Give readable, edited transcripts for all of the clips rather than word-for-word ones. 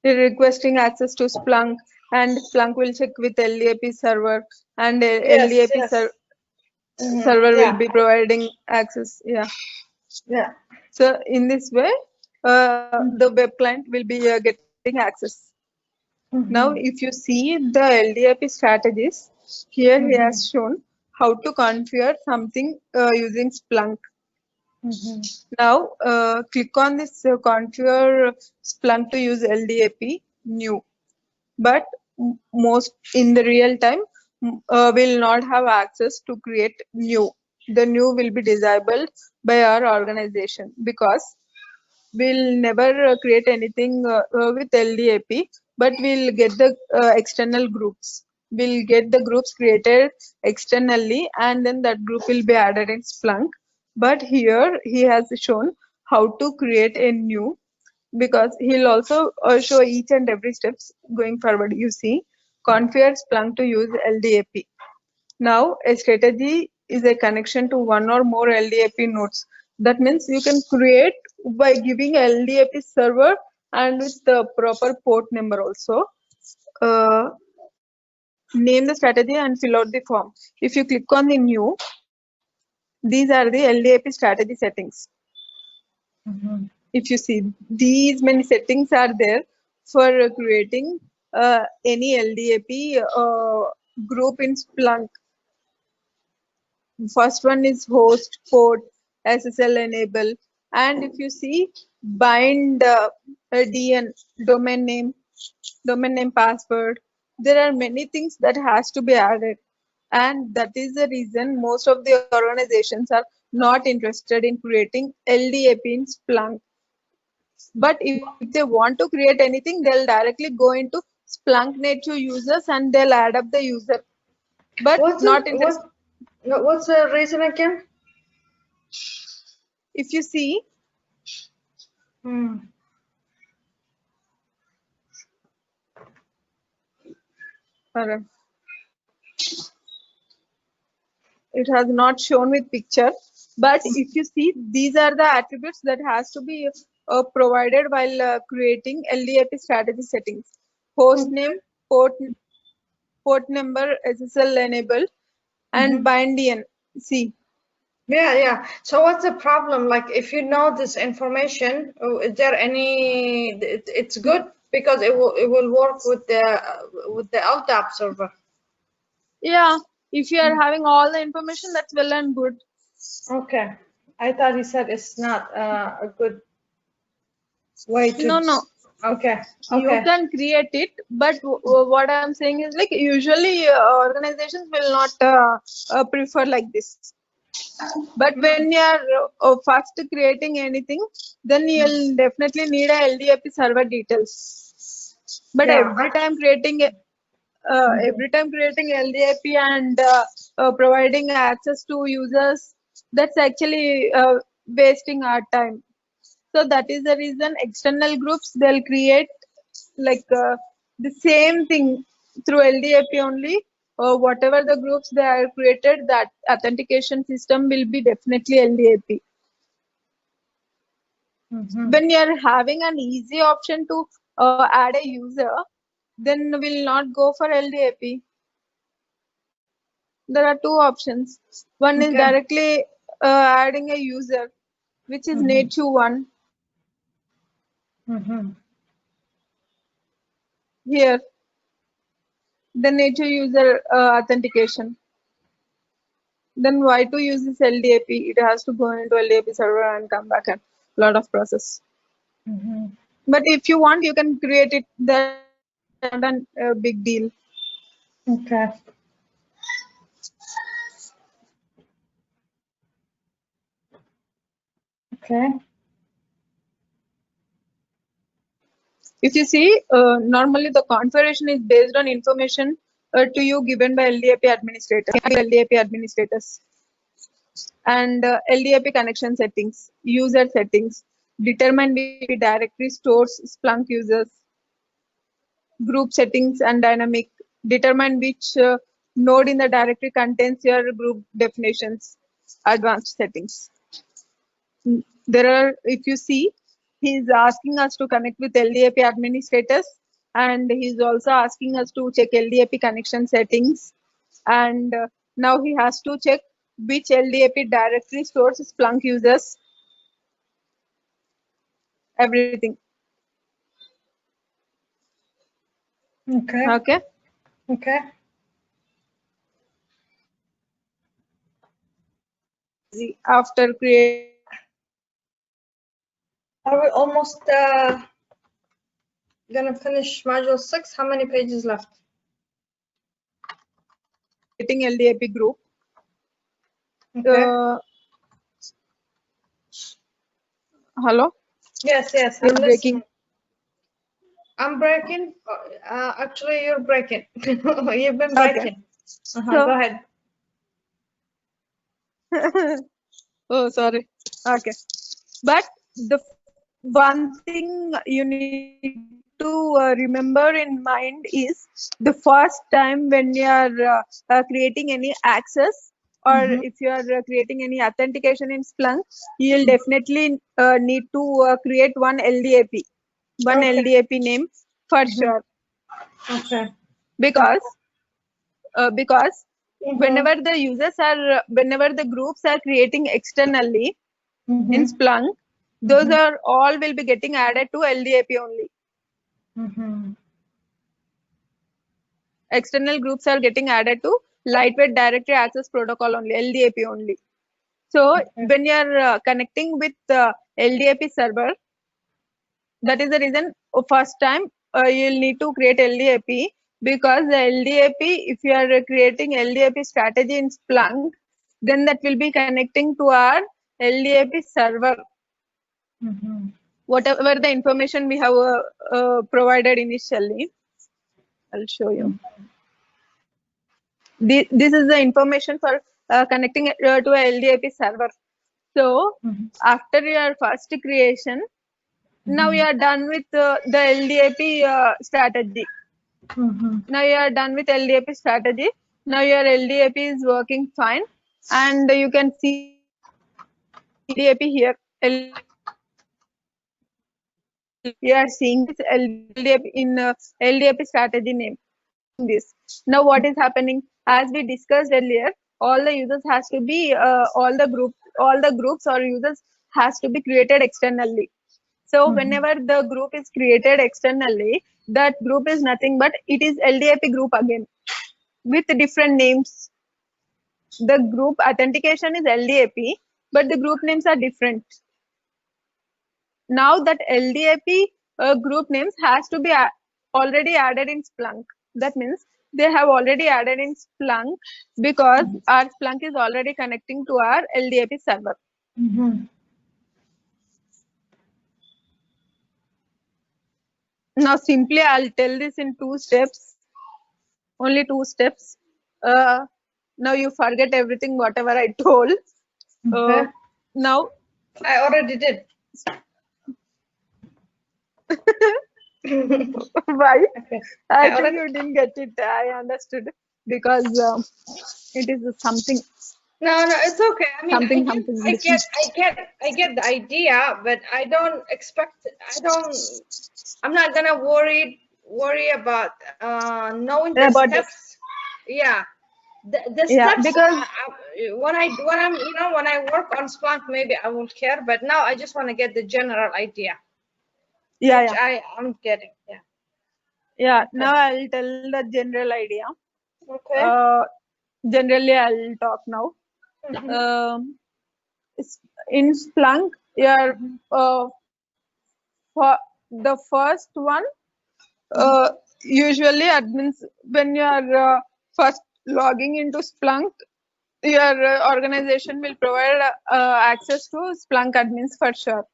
requesting access to Splunk, and Splunk will check with LDAP server, and Yes, LDAP yes. server will Yeah, be providing access. Yeah. yeah. So in this way, the web client will be getting access. Now, Mm-hmm. if you see the LDAP strategies, here he has shown how to configure something using Splunk. Mm-hmm. Now, click on this configure Splunk to use LDAP new. But most in the real time will not have access to create new. The new will be disabled by our organization because we'll never create anything with LDAP, but we'll get the external groups. We'll get the groups created externally, and then that group will be added in Splunk. But here he has shown how to create a new, because he'll also show each and every steps going forward. You see, configure Splunk to use LDAP. Now, a strategy is a connection to one or more LDAP nodes. That means you can create by giving LDAP server and with the proper port number also. Uh, Name the strategy and fill out the form. If you click on the new, these are the LDAP strategy settings. If you see, these many settings are there for creating any LDAP group in Splunk. First one is host, port, SSL enable, and if you see, bind DN, domain name password. There are many things that has to be added, and that is the reason most of the organizations are not interested in creating LDAP in Splunk. But if they want to create anything, they'll directly go into Splunk native users and they'll add up the user, but What's not it? interested. What's the reason again? If you see, Hmm. uh, it has not shown with picture, but if you see, these are the attributes that has to be provided while creating LDAP strategy settings: host name, port port number, SSL enable, and bind DN. See, Yeah, yeah. So what's the problem? Like, if you know this information, is there any? It's good because it will work with the LDAP server. yeah, if you are having all the information, that's well and good. Okay. I thought you said it's not a good way to. No, no, Okay. you Okay. can create it, but what I'm saying is, like, usually organizations will not prefer like this. But when you are first creating anything, then you'll definitely need a LDAP server details. But Yeah. every time creating LDAP and providing access to users, that's actually wasting our time. So that is the reason external groups, they'll create like the same thing through LDAP only. Whatever the groups they are created, that authentication system will be definitely LDAP. When you are having an easy option to add a user, then we'll not go for LDAP. There are two options. One is Okay. directly adding a user, which is Mm-hmm. native one Mm-hmm. here, the native user authentication. Then why to use this LDAP? It has to go into LDAP server and come back, and lot of process. But if you want, you can create it. That's not a big deal. Okay. Okay. If you see, normally the configuration is based on information to you given by LDAP administrators, and LDAP connection settings, user settings, determine which directory stores Splunk users, group settings and dynamic, determine which node in the directory contains your group definitions, advanced settings. There are, if you see, he's asking us to connect with LDAP administrators, and he's also asking us to check LDAP connection settings. And now he has to check which LDAP directory stores Splunk uses, everything. Okay. Okay. Okay. After creating Are we almost gonna finish module 6? How many pages left? LDAP group, Okay. hello? Yes, yes, You're I'm breaking. listening. I'm breaking. Actually, you're breaking. You've been breaking. So, Go ahead. oh, sorry. Okay. But the one thing you need to remember in mind is the first time when you are creating any access, or if you are creating any authentication in Splunk, you will definitely need to create one LDAP, one LDAP name for sure. Okay. Because whenever the users are, whenever the groups are creating externally in Splunk, those are all will be getting added to LDAP only. External groups are getting added to lightweight directory access protocol only, LDAP only. So when you are connecting with LDAP server, that is the reason first time you'll need to create LDAP, because the LDAP, if you are creating LDAP strategy in Splunk, then that will be connecting to our LDAP server. Whatever the information we have provided initially, I'll show you. This is the information for connecting to a LDAP server. So after your first creation, now you are done with the LDAP strategy. Now you are done with LDAP strategy. Now your LDAP is working fine, and you can see LDAP here. You are seeing this LDAP in LDAP strategy name. This now what is happening, as we discussed earlier, all the users has to be all the groups or users has to be created externally. So whenever the group is created externally, that group is nothing but it is LDAP group again with different names. The group authentication is LDAP, but the group names are different. Now that LDAP group names has to be already added in Splunk. That means they have already added in Splunk, because our Splunk is already connecting to our LDAP server. Now simply I'll tell this in 2 steps, only 2 steps. Now you forget everything whatever I told. Now I already did. why? Okay. I think you didn't get it. I understood, because it is something. No, it's okay. I mean, I get the idea, but I don't expect. I'm not gonna worry about knowing the steps. Yeah, the steps. Because when I work on Splunk, maybe I will care. But now I just want to get the general idea. Which I'm getting. Yeah. Now I'll tell the general idea. Okay. Generally, I'll talk now. In Splunk, for the first one, usually admins, when you are first logging into Splunk, your organization will provide access to Splunk admins for sure.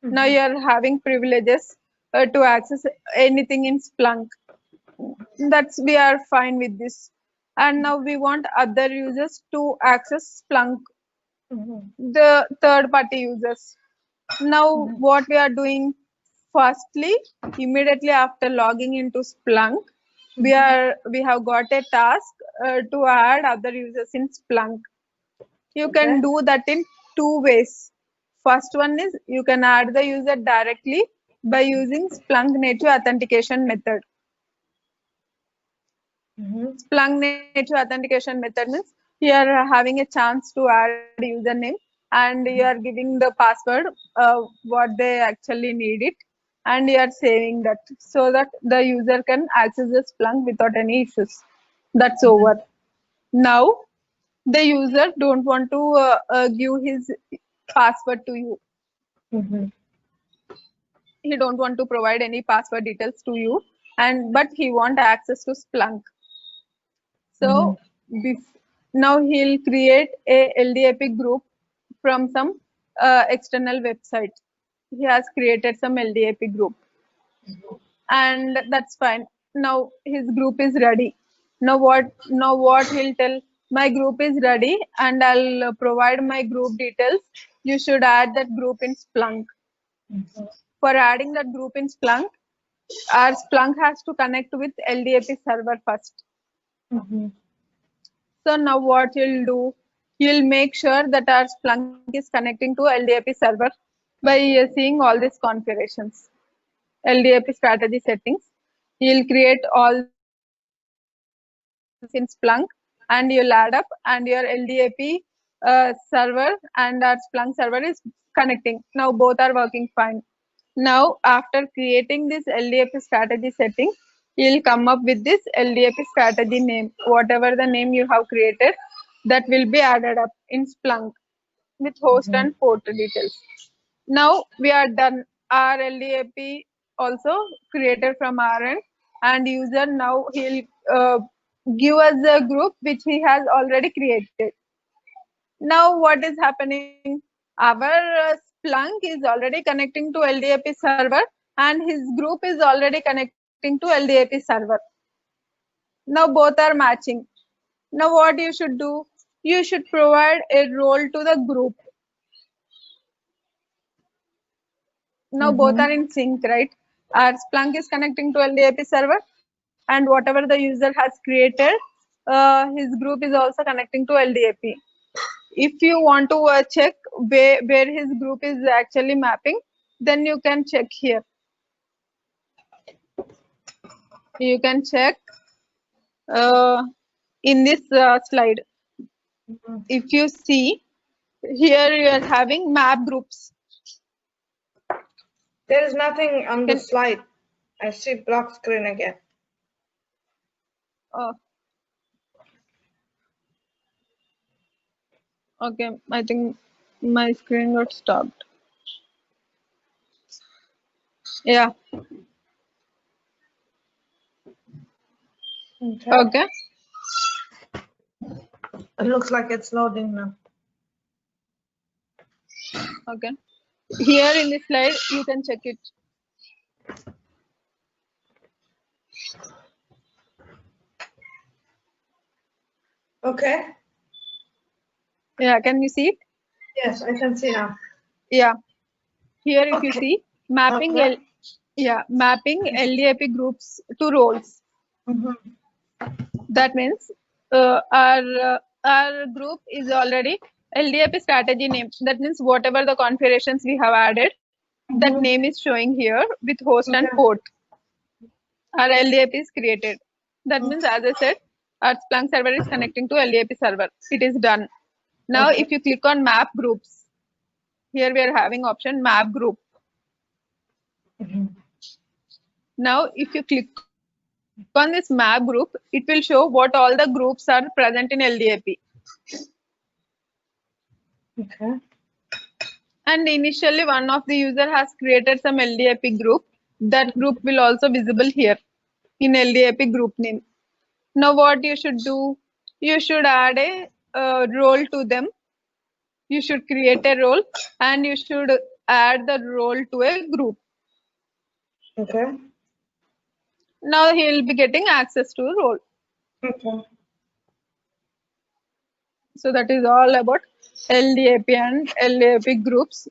Now you are having privileges to access anything in Splunk. We are fine with this. And now we want other users to access Splunk, the third party users. Now what we are doing, firstly, immediately after logging into Splunk, we have got a task to add other users in Splunk. You can do that in 2 ways. first one is you can add the user directly by using Splunk native authentication method. Splunk native authentication method means you are having a chance to add username and you are giving the password what they actually need it, and you are saving that so that the user can access the Splunk without any issues. That's over. Now the user don't want to give his password to you. He don't want to provide any password details to you, and but he want access to Splunk. So now he'll create a LDAP group from some external website. He has created some LDAP group, and that's fine. Now his group is ready. Now what he'll tell, my group is ready and I'll provide my group details. You should add that group in Splunk. For adding that group in Splunk, our Splunk has to connect with LDAP server first. So now what you'll do, you'll make sure that our Splunk is connecting to LDAP server by seeing all these configurations. LDAP strategy settings. You'll create all in Splunk and you'll add up, and your LDAP server and our Splunk server is connecting. Now both are working fine. Now after creating this LDAP strategy setting, you'll come up with this LDAP strategy name. Whatever the name you have created, that will be added up in Splunk with host and port details. Now we are done. Our LDAP also created from our end, and user now he'll give us a group which he has already created. Now what is happening? Our Splunk is already connecting to LDAP server and his group is already connecting to LDAP server. Now both are matching. Now what you should do? You should provide a role to the group. Now both are in sync, right? Our Splunk is connecting to LDAP server, and whatever the user has created, his group is also connecting to LDAP. If you want to check where his group is actually mapping, then you can check here. You can check in this slide. If you see here, you are having map groups. There is nothing on the slide. I see black screen again. Okay, I think my screen got stopped. Yeah. Okay. It looks like it's loading now. Okay. Here in this slide, you can check it. Okay. Yeah, can you see it? Yes, I can see now. Yeah. Here, if you see mapping, mapping LDAP groups to roles. That means our group is already LDAP strategy name. That means whatever the configurations we have added, that name is showing here with host and port. Our LDAP is created. That means, as I said, our Splunk server is connecting to LDAP server. It is done. Now, if you click on map groups, here we are having option map group. Now, if you click on this map group, it will show what all the groups are present in LDAP. Okay. And initially, one of the user has created some LDAP group. That group will also visible here in LDAP group name. Now, what you should do? You should add a role to them. You should create a role and you should add the role to a group. Okay. Now he will be getting access to a role. Okay. So that is all about LDAP and LDAP groups.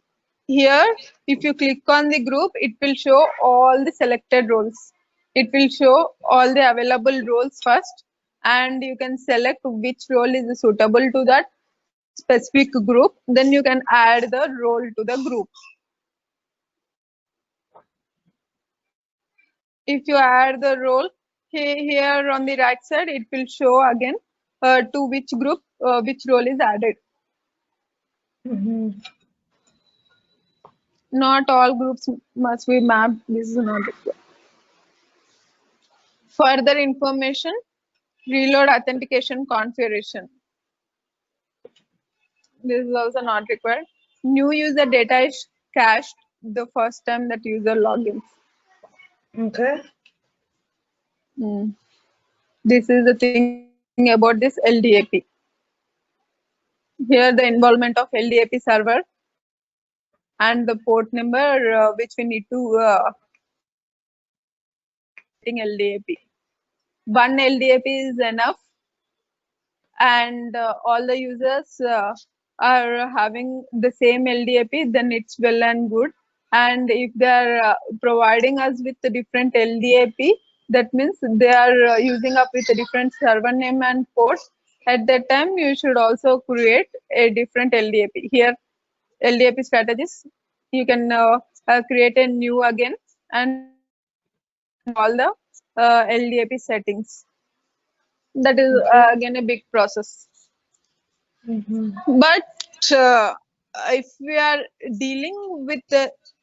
Here, if you click on the group, it will show all the selected roles. It will show all the available roles first, and you can select which role is suitable to that. specific group, then you can add the role to the group. If you add the role here on the right side, it will show again to which group which role is added. Not all groups must be mapped. This is not required. Further information, reload authentication configuration. This is also not required. New user data is cached the first time that user logins. Okay. This is the thing about this LDAP. Here the involvement of LDAP server and the port number which we need to LDAP. One LDAP is enough, and all the users are having the same LDAP, then it's well and good. And if they are providing us with a different LDAP, that means they are using up with a different server name and port. At that time, you should also create a different LDAP. Here, LDAP strategies, you can create a new again and all the LDAP settings. That is again a big process. But if we are dealing with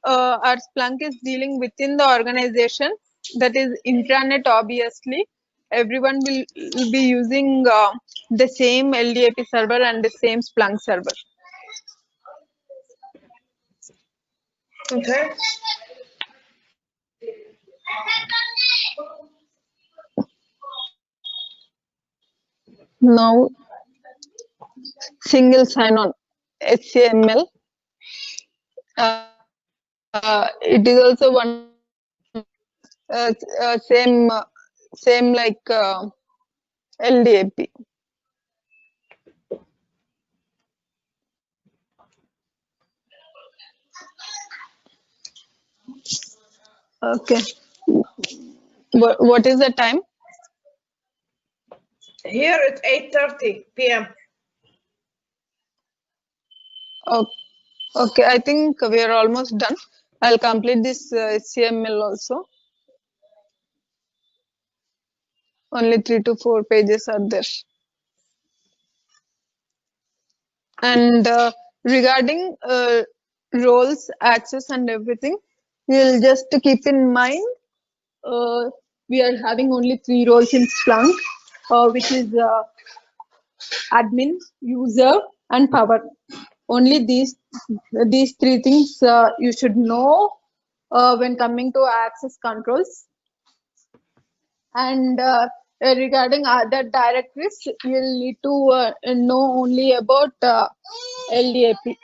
our Splunk is dealing within the organization, that is intranet, obviously everyone will be using the same LDAP server and the same Splunk server. Okay. Now, single sign-on, HCML. It is also one same like LDAP. Okay. What is the time? Here it's 8:30 p.m. Okay, I think we are almost done. I'll complete this HTML also. Only 3 to 4 pages are there. And regarding roles, access, and everything, we'll just keep in mind we are having only 3 roles in Splunk, which is admin, user, and power. Only these 3 things you should know when coming to access controls. And regarding other directories, you'll need to know only about LDAP.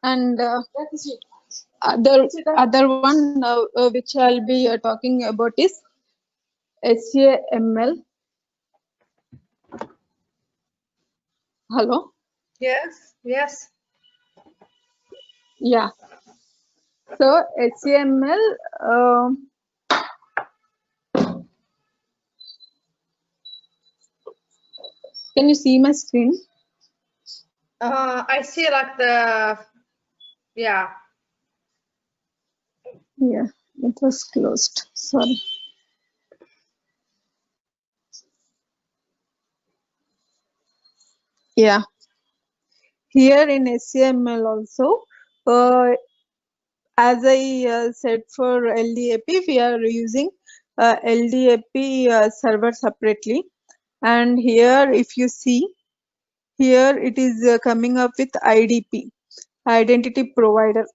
And other one which I'll be talking about is HCML. Hello? Yes, yes. Yeah. So HTML, can you see my screen? I see like the, yeah. Yeah, it was closed. Sorry. Yeah. Here in HTML also, as I said for LDAP, we are using LDAP server separately. And here, if you see, here it is coming up with IDP, identity provider.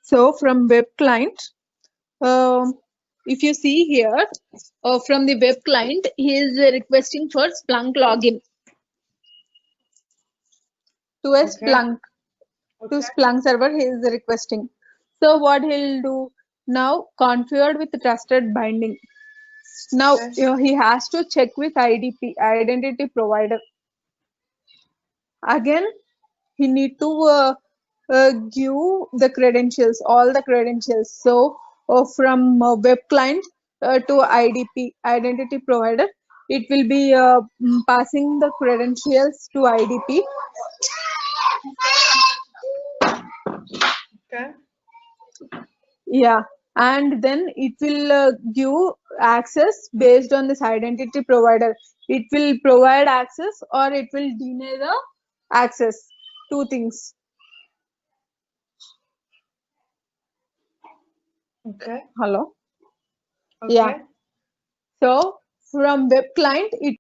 So from web client, if you see here, from the web client, he is requesting for Splunk login to a Splunk, to Splunk server he is requesting. So what he'll do now, configured with trusted binding. Now he has to check with IDP, identity provider. Again, he need to give the credentials, all the credentials. So from web client to IDP, identity provider, it will be passing the credentials to IDP. Okay. Yeah, and then it will give access based on this identity provider. It will provide access or it will deny the access. Two things. Okay. Hello. Okay. Yeah. So from web client, it